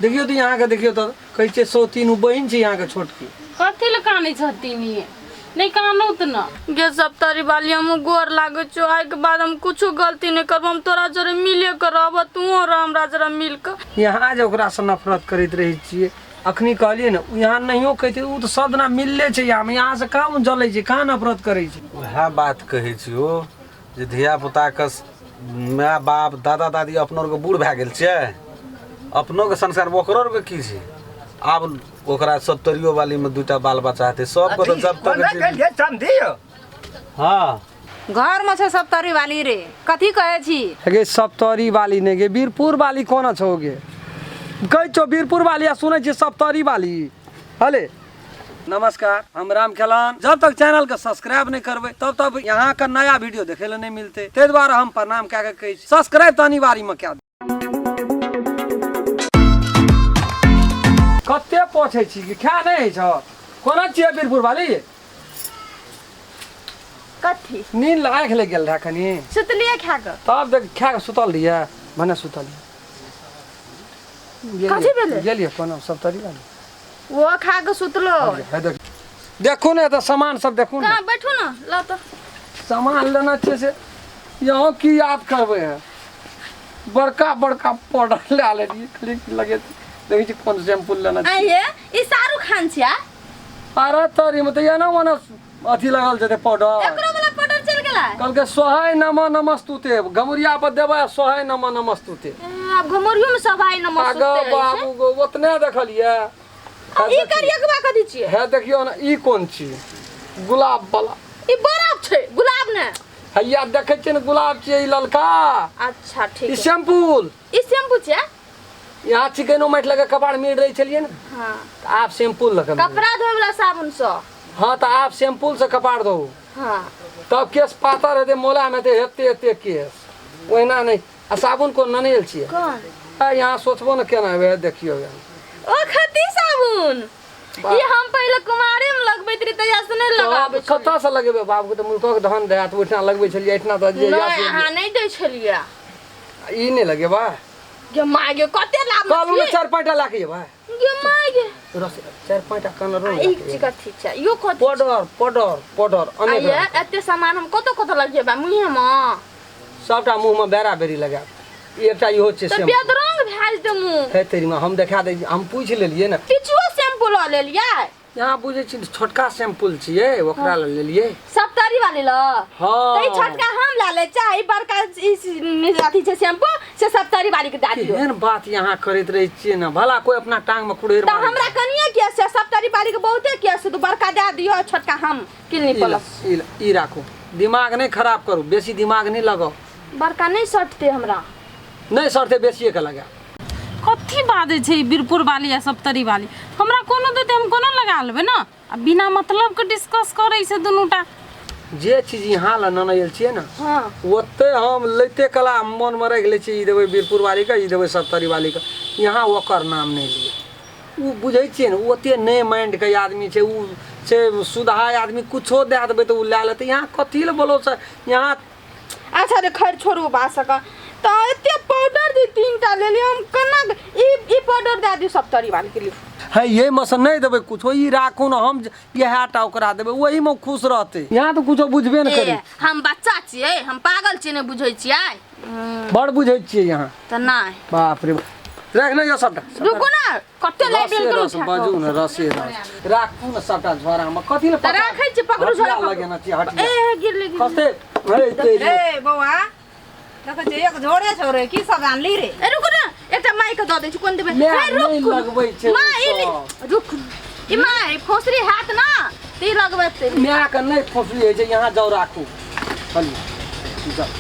देखियो तो यहाँ के देखियो तो कैसे 103 बहन छे यहाँ के छोटकी कथी ल कानै छथिन नहीं कानो त न गे सप्तारी वाली हम गोर लागो छो आइ के बाद हम कुछ गलती नहीं करब हम तोरा जरे मिले करब तू और हमरा जरा मिल के यहाँ जे ओकरा से नफरत करैत रही छिए अखनी कहलिए न यहाँ नहियो कहते उ तो सदना मिलले छे यहाँ से काम जलै छे कहाँ नफरत करै छे वह बात कहै छियो जे धिया पुता के माय बाप दादा दादी अपनो के बूढ़ भए गेल छे अपनो के संस्कार ओकरो के की छे अब ओकरा 70 वाली में दूटा बाल बच्चा हेते सब को तो जब तक हां घर में छे 70 वाली रे कथी कहै छी गे 70 वाली ने गे वीरपुर वाली कोना छौ गे कहै छौ वीरपुर वाली आ सुनै छी 70 वाली हले नमस्कार हम राम खेलान जब तक चैनल के सब्सक्राइब नहीं करबे तब तक यहाँ का नया वीडियो देखे ले नहीं मिलते ते द्वारा हम प्रणाम कह के कहै छी सब्सक्राइब तो अनिवार्य में क्या कते पूछे छी कि क्या नहीं छ कोना छिए वीरपुर वाली कथी नींद लगा के ले गेल रहा खनी सुतलिए खा के तब देख खा के सुतल दिया भने सुतल कथी भेले गेलिए कोना 70 वाली वो खा के सुतलो देखो ना तो सामान सब देखो ना कहां बैठो ना ला तो सामान लेना अच्छे से यहाँ की याद करबे है बड़का बड़का पाउडर ले आले क्लिक लगे देखि छी कौन शैम्पू लेना छै आये ई शाहरुख खान छिया अरे तोरी में तो या ना मने अथी लगल जते पाउडर एकरो वाला पाउडर चल गेला कल के सोहाय नमः नमस्तुते गमुरिया पर देबा सोहाय नमः नमस्तुते अब घमरियो में सभाई नमस्ते आगे बाबू गो ओतने देखलिए ई करिया के बा कथी छिए है देखियो ना ई कोन छी गुलाब वाला ई बरफ छै गुलाब ने हैया देखे छी न गुलाब छी ई ललका अच्छा ठीक ई है शैम्पू छिया यहाँ चिकनो माइट लगा कपाड़ मिल रही चलिए ना हां तो आप शैम्पू लगा कपड़ा धोए वाला साबुन से हाँ तो आप शैम्पू से कपाड़ दो हां तब केस पातर रहते मोला में ते हेते हेते केस ओहिना नहीं आ साबुन को ननेल छिए कौन यहाँ सोचबो न केना वे देखियो ओ खती साबुन ये हम पहले कुमारे में लगबैत रही तया से नहीं लगाबै छी कत्ता से लगेबे बाबू के तो मुर्खो के धन दे तो इतना लगबै छलिए इतना तो जे नहीं हां नहीं दै छलिए ई नहीं लगेबा गे मागे कते लाभ कालू में 4-5 लाख ये भाई गे मागे रस 4-5 कनरो एक चिका ठीक छै यो कत पाउडर अनेक आये एते सामान हम कत लगेबा मुंह में सबटा मुंह में बेरा बेरी लगा एकटा इहो छै तो शैम्पू बेदरंग भेज दे मुंह है तेरी में हम देखा दे हम पूछ लेलिए ना किछुओ शैम्पू ल लेलिए यहाँ बुझे छी छोटका शैम्पू छिए ओकरा ल लेलिए 70 वाली ल हां तई छोटका हम ला ले चाहे बड़का अथी छै शैम्पू से 70 वाली के दा दियो केहन बात यहाँ करैत रही छिए ना भला कोई अपना टांग में कुड़ेर तो हमरा कनिए के से 70 वाली के बहुते के से तो बड़का दे दियो छोटका हम किलनी प्लस ई राखो दिमाग नहीं खराब करू बेसी दिमाग नहीं लगाओ बड़का नहीं सटते हमरा नहीं सटते बेसी के लगा कथी बाजे छै वीरपुर वाली या 70 वाली हमरा कोनो देते हम कोनो लगा लेबे ना आ बिना मतलब के डिस्कस करे से दुनुटा जे चीज यहाँ ला ननयल छिए ना हां ओते हम लेते कला मन में रख ले छी ई देबे वीरपुर वाली का ई देबे 70 वाली का यहाँ ओकर नाम नहीं लिए उ बुझै छिए ना ओते नहीं माइंड के आदमी छै उ छै सुधाय आदमी कुछो दे देबे तो उ ला लेते यहाँ कथी ले बोलो छ यहाँ अच्छा रे खैर छोड़ू बात सका तो एते पाउडर दी 3टा ले लियो हम कना ई पाउडर दे दियो 70 वाली के लिए है ये मसन नहीं देबे कुछो ई राखू न हम इहेटा ओकरा देबे वही में खुश रहते यहाँ तो कुछो बुझबे न करी हम बच्चा छिए हम पागल छिए ने बुझै छिए बड़ बुझै छिए यहाँ त नहीं बाप रे राख न यो सबटा रुको ना कते लेबल के रस बाजू न रसे रस राखू न सबटा झोरा में कथि ले पकड़ राखै छी पकड़ू झोरा लगेना छी हट ए गिरले कते हे तेरी ए बौआ देखै छै एक झोरे छोरे की सब आनली रे ए रुको ना एकटा माई के द दै छी कोन देबे नहीं लगबै छै माई रुक ई माई फोसरी हाथ ना ती लगबै ते मैं के नहीं फसली है छै यहाँ जाओ राखू चली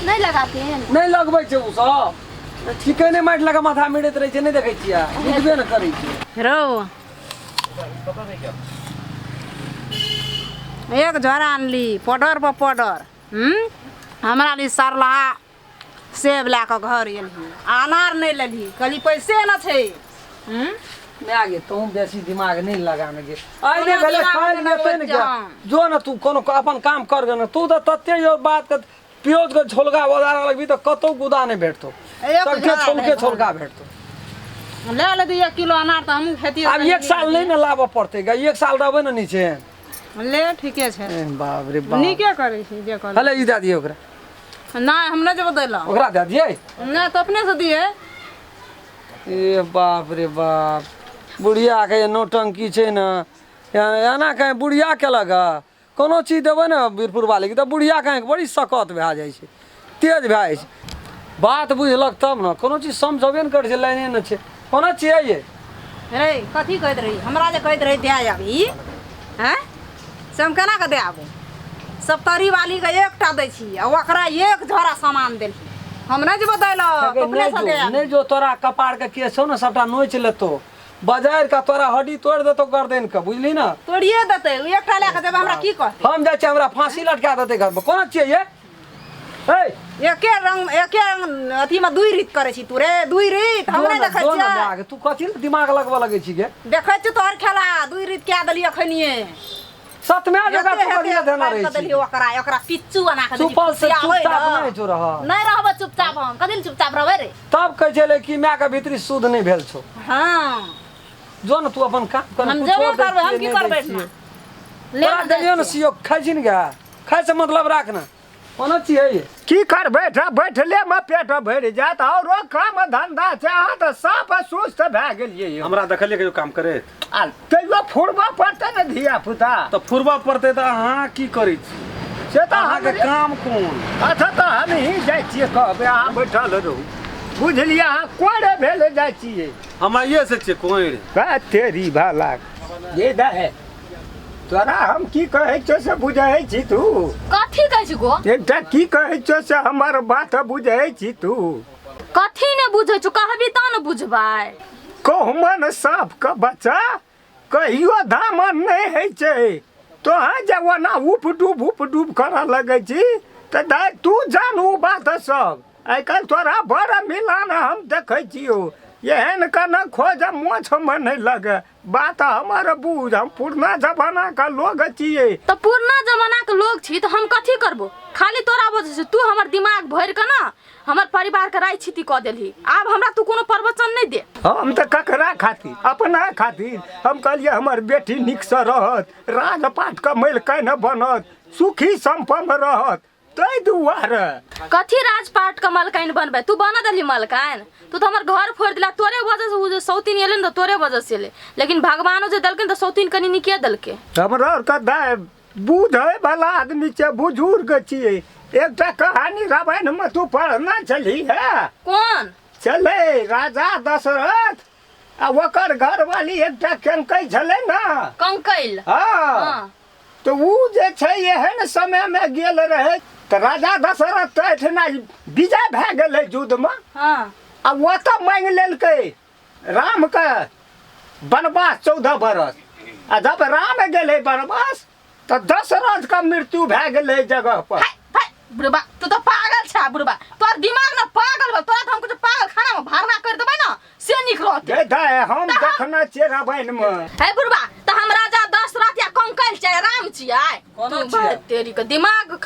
नहीं लगाते हैं नहीं लगबै छै उ सब ठीके नहीं माइट लगा माथा मिड़ैत रहै छै नहीं देखै छियै बुझबे न करै छै रो एक झोरा आनली पाउडर पर पाउडर हमरा लिए सरलहा सेब ला के घर एलही अनार नहीं लेली कहली पैसे न छै मैं आगे तू बेसी दिमाग नहीं लगाने गे आई नहीं भले खाए लेते न क्या जो न तू कोनो अपन काम कर गे न तू तो तत्ते यो बात के प्याज के झोलगा बजार लगबी तो कतो गुदा नहीं बैठतो सबके छोलका बैठतो ले ले 1 किलो अनार तो हम खेती अब 1 साल नहीं ना लाबऽ पड़ते गा, 1 साल रहबै ना नीचे। ले ठीके छै, बाप रे बाप, नीके करै छी जे कर। हले ई दे दिए ओकरा, नहीं हम नहीं जब देला, ओकरा दे दिए। नहीं तो अपने से दिए। ए बाप रे बाप, बुढ़िया के नौटंकी छै ना, एना कहीं बुढ़िया केलक कोनो चीज देबै ना वीरपुर वाले के, तो बुढ़िया कहीं बड़ी सकत भए जाइ छै, तेज भए जाइ छै। बात बुझलक तब ना, कोनो चीज समझबे ने करै छै, लाइने न छै। कोना छियै ये रे कथी कहैत रही हमरा जे कहैत रही दे आबी, हैं से हम केना के दे आबू? सप्तरी वाली के एकटा दै छी आ ओकरा 1 झोरा सामान देली, हम नहीं जे बतैलक अपने से दे आबी। नहीं जो तोरा कपार के केस छौ ना सबटा नोच लेतो, बाजार का तोरा हड्डी तोड़ देतो गर्दन के, बुझली ना? तोड़िए देतै, उ एकटा ले के देबै हमरा की कहतै? हम जाइ छै हमरा फांसी लटका देतै घर में। कोना छियै ये ए एके रंग अथी में 2 रीत करे छी तू रे, 2 रीत हम नहीं देखै छियै। तू कथी दिमाग लगवा लगै छी गे? देखै छी तोहर खेला 2 रीत क्या देली अखनिए, सत में जगह तू करिया देना रही देली छी। ओकरा पिच्चू बना के देली। चुपल से चुपचाप नहीं जो रह, नहीं रहबे चुपचाप, हम कथि चुपचाप रहबे रे? तब कह छले कि माय के भीतरी शुद्ध नहीं भेल छौ। हां जो न तू अपन काम कर, हम जेबे करबै, हम की करबै? ले देलियो न सियो खाइ छी न गा, खाइ से मतलब राख ना। कोना छियै ये की कर बैठले में पेट भर जात, औरो काम धंधा छै, अहाँ तऽ साफ सुस्त भए गेलियै यौ। हमरा देखलिए के काम करे आ तैयो फुरबा पड़तै ने धिया पुता, तो फुरबा पड़ते तो अहाँ की करै छी? से तऽ अहाँ के हमरे काम कोन? अच्छा तऽ हम ही जाइ छियै, कहबै अहाँ बैठल रहू, बुझलियै? अहाँ कोड़े भेले जाइ छियै, हमरा ये से छियै कोइन। बा तेरी भाला ये दे तोरा हम की कहै छौ से बुझै छी तू? कथी कहै छी गो? एकटा की कहै छौ से हमर बात बुझै छी तू? कथी ने बुझै छौ, कहबी त न बुझबै। कहमन साफ के बच्चा कहियो दामन नहीं है छै, तो हाँ जब वना उप डूब कर लगे छी तो दाय तू जानू बात सब। आई कल तोरा बड़ा मिलान हम देखे छियो, एहन कन खोज मोछ में नहीं लगे, बात हमारे बूझ, हम पुरना जमाना का लोग छिए। तो पुरना जमाना के लोग छी तो हम कथी करबो? खाली तोरा वजह से तू हमर दिमाग भर के ना हमर परिवार के राय छिती क देली। आब हमरा तू कोनो प्रवचन नहीं दे। हम तो ककरा खातिर, अपना खातिर हम कहलिए हमर बेटी निक से रहत, राजपाट का मैल कहीं बनत, सुखी संपन्न रहत, तै दुआरे। कथी राजपाट का मलकाइन बनबे? तू बना देली मलकाइन, तू तो हमर घर फोड़ दिला, तोरे वजह से। वो जो सौतीन एले न तो तोरे वजह से ले, लेकिन भगवानो जे दलके तो सौतीन कनी निके दलके। हमरा का दाय बुझे वाला आदमी छे, बुजुर्ग छिए। एकटा कहानी रामायण में तू पढ़ना चली है? कौन? चले राजा दशरथ आ ओकर घर वाली एकटा कंकई छले ना, कंकैल। हाँ हाँ। तो ऊ जे छे एहन समय में गेल रहे, तो राजा दशरथ तो एठना विजय भए गेले युद्ध में। हाँ। आ वो तो मांग लेलकै राम का वनवास 14 बरस, आ जब राम गेले वनवास तो दशरथ का मृत्यु भए गेले जगह पर। हाय, हाय, बुढ़बा तू तो पागल छा बुढ़बा, तोर दिमाग ना पागल बा, तोरा तो हमको जो पागल खाना में भरना कर देबै ना से निक रहते। दे हम देखना छियै रामायण में। है बुढ़बा, तो हम राजा दशरथ या कंकैल चाहे राम छियै? कोनो तू छियै? भाई तेरी के दिमाग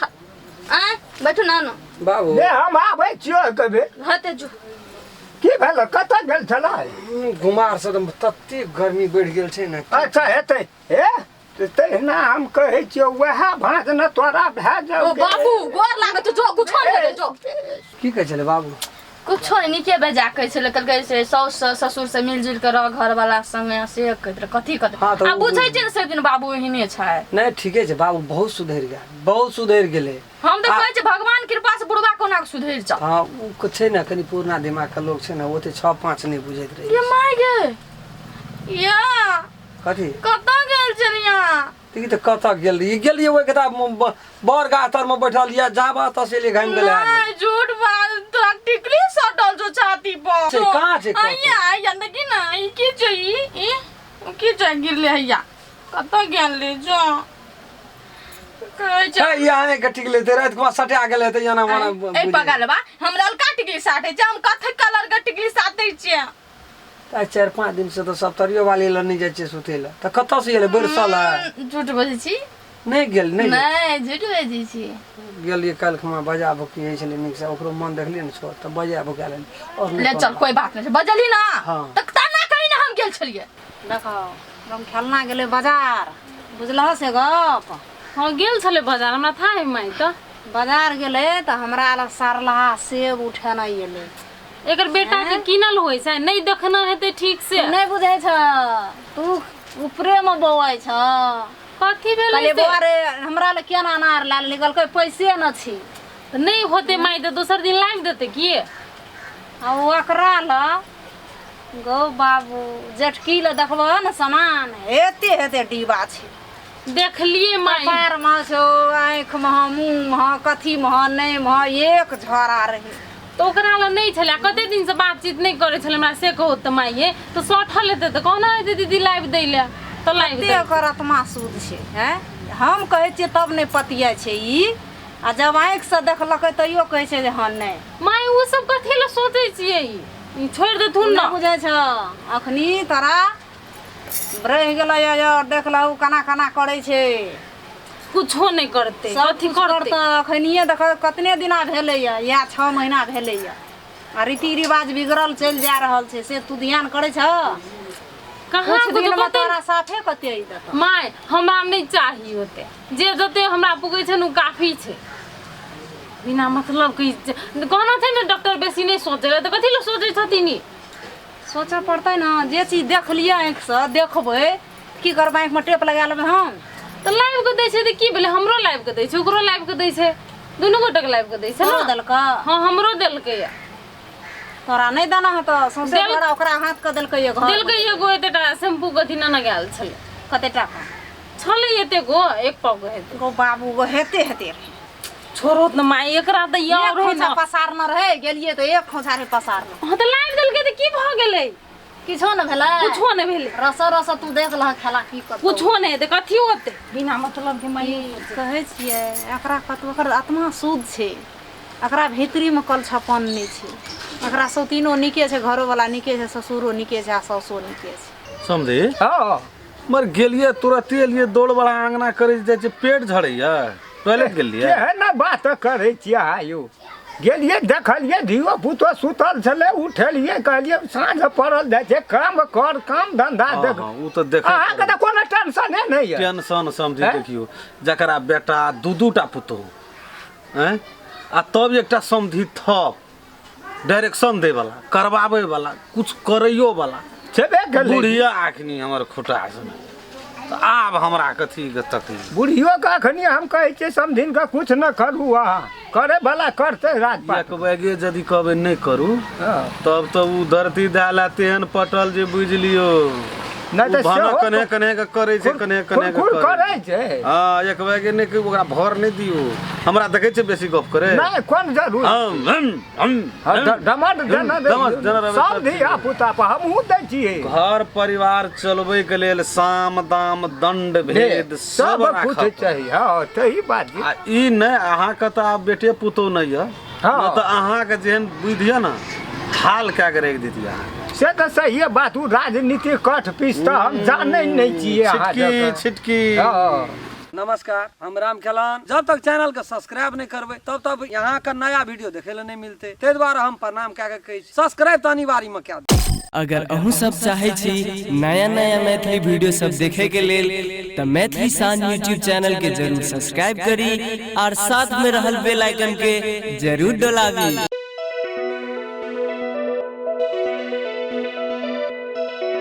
बैठू ना ना बाबू ले हम आबै छियै कभी। हते जो की भेल, कतऽ गेल छलै? गुमार से तत्ते गर्मी बढ़ गेल छै ना। अच्छा हेतै हे तहिना हम कहै छियै, वएह भाँज न तोरा भए ओ जाओ। बाबू गोर लागे तो जो कुछो नहीं दे जो। की कहै छले बाबू? कुछो नहीं नीचे बेजा कहै छले, कहलकै से साउस ससुर से मिलजुल के रह, घर वाला संगे से कहैत रहे। कथी कहत? हाँ, तो आ बुझै छै न से दिन बाबू एहने छै। नहीं ठीके छै बाबू, बहुत सुधर गेल, बहुत सुधर गेले। हम तो कहै छै भगवान कृपा से बुढ़वा कोना के सुधर जा। हाँ उ छै ना, कनी पुरना दिमाग के लोग छै ना, ओते 6-5 नहीं बुझैत रहे। ये माय गे या कथी कत गेल छलिया? ती तो कत गेल रही? गेलिए ओइ कता बर गातर में बैठल या जाबा त से ले घाम गेले। नहीं झूठ बात, तोरा टिकली सटल जो छाती पर। से कहाँ छै? आइया आइया देखी ना, ई की छै? ई की छै गिरले हैया? कत गेल ले जो कहै छै है यहाँ के टिकले ते रात को सटा गेले त याना माना ए पगलबा, हम ललका टिकली साटे छै, हम कथक कलर के टिकली साटे छियै। 4-5 दिन से तो सप्तरियो वाली ल नहीं जाय छै सुतेला, त कत से गेले? बरसला झूठ बजै छी? नहीं गेल नहीं नहीं झूठ बजै छी। गेलिए कल खमा बजा भुकी है छले निक से, ओकरो मन देखलिए न छो त बजा भुकाले और ले चल कोई बात नहीं, बजली ना हाँ। तक ता छलिए? देखो हम खेलना गेले बाजार, बुझलह से गप। हाँ गेल छले बाजार, हमरा था है माई तो बाजार गेले तो हमरा ला सरलहा सेब उठेना एले। एकर बेटा के किनल होय छै, नहीं देखना हेते ठीक से। नहीं बुझै छ तू, ऊपरे में बौआइ छ। कथी भेलै कहले से? बोरे हमरा ला केना अनार लाल निकल के पैसे न छी। तो नहीं होते माई तो दोसर दिन लाइव देते की। आ ओकरा ला गो बाबू जटकी ला देखबो न सामान हेते हेते डिब्बा छै। देख लिए माई, पैर में छो, आँख में, मुँह में, कथी में, नहीं में, एक झोरा रहे। तो ओकरा ला नहीं छले, कते दिन से बातचीत नहीं करे छले हमरा से कहो त माई तो सठल हेते तो कहना हेते दीदी लाइव दैले तो लाइव दे। एकर आत्मा शुद्ध छै हैं। हम कहै छियै तब नहीं पतिया छै ई, आ जब आँख से देखलकै तैयो कहै छै जे हाँ नहीं। माई वो सब कथी ला सोचै छियै? ई छोड़ दे थुन तू ना। ना बुझै छ अखनी तोरा रह गेलै यार, देख लहु केना केना करै छै। कुछो नहीं करते, सब कथी कुछ करते? करतै। अखनिए देख कतने दिना भेलैया, या 6 महीना भेलैया, आ रीति रिवाज बिगड़ल चलि जा रहल छै, से तू ध्यान करै छ? कहाँ कुछ दिन में कते तोरा साफे कते आई देतौ। माय हमरा नहीं चाहिए होते, जे जते हमरा पुगे छै नु काफी छै। बिना मतलब के कहना छै ने डॉक्टर बेसी नहीं सोचे तो कथी लो सोचे छथिन? सोचऽ पड़तै ना, जे चीज देख लियै आँख से देखबै की करबै, आँख में टेप लगा लेबै हम। तो लाइव के दै छै त की भेलै? हमरो लाइव के दै छै, ओकरो लाइव के दै छै, दुनू गोटे के लाइव के दै छै तोरो ना। देलकै? हां हमरो देलकै या। तोरा नहीं देना है तो सौंसे देल- तोरा ओकरा हाथ के देलकै ये घर। देलकै एगो एतेटा शैम्पू कथी ना गेल छलै। कते टाका? छलै एते गो, एक पाव के हेतै। गो बाबू गो हेते हेते रहे। छोरो त माय एकरा त या एक रहे खोंचा ना। पसार न रहे, गेलिए तो एक खोंचा रे पसार न। हां त लाइव देलकै त की भ गेलै? किछो न भेलै, कुछो नहीं भेलै, रस रस तू देख लह खेला की कर। कुछो नहीं हेतै, कथी होतै? बिना मतलब के माय कहै छियै एकरा कतौ ओकर आत्मा शुद्ध छै, एकरा भीतरी में कलछपन नहीं छै। एकरा सौतीनो निके छै, घरो वाला निके छै, ससुरो निके छै, आ सासो निके छै। समझी हाँ मर गेलिए तुरंते एलिए दौड़ बड़ा आंगना करे जाइ छै, पेट झड़ैया, टॉयलेट गेलिए। केहन बात करै छियै आयौ। गेलिए देखलिए धियो पुतो सुतल छलै, उठेलिए कहलिए साँझ पड़ल जाइ छै, काम कर, काम धंधा देख। उ त देख अहाँके तऽ कोनो टेंशने नहीं है। टेंशन समझी हैं? देखियो जकरा बेटा दू टा पुतहु हैं, आ तब एकटा समझी थप डायरेक्शन दे वाला, करवावे वाला, कुछ करैयो वाला। छेबे करै। बुढ़िया आखनी हमर खुटा सुन, तो आब हमरा कथी के तकलीफ? बुढ़ियो का अखनी हम कहै छियै समधिन का कुछ न करू, अहाँ करे वाला करते राजपाट। एक बैगे यदि कहबै नहीं करू हाँ। तब तो उ धरती दाला तेहन पटल जे बुझ लियो। नहीं तो भाना सेहो कने कने के करे छै, कने कने के खुर करे करै छै। हां एक बैगे नहीं कि ओकरा भर नहीं दियो। हमरा देखै छै बेसी गप करे। नहीं कोन जरूर डमड सब धिया पुता पर हमहूँ दै छियै। घर परिवार चलबै के लेल साम दाम दंड भेद सब कुछ राखब। चाहिए। हाँ सही बात छै। आ ई नहीं अहाँ के तो आब बेटे पुतौ नहीं है, हाँ। तो अहाँ के जेहन बुद्धि है ना हाल क्या करे दितिया। से तो सही है बात। उ राजनीति कठ पीस तो हम जानै नहीं छियै। अहाँ छिटकी जकाँ। छिटकी हाँ। नमस्कार, हम राम खेलान। जब तक चैनल के सब्सक्राइब नहीं करबे तब तक यहाँ का नया वीडियो देखे ला नहीं मिलते। ते द्वारा हम प्रणाम क्या कहे सब्सक्राइब तो अनिवार्य में क्या। अगर अहूँ सब चाहे छी नया नया मैथिली वीडियो सब देखे के लेल तो मैथिली साँझ यूट्यूब चैनल के जरूर सब्सक्राइब करी और साथ में रहल बेल आइकन के जरूर दबावी।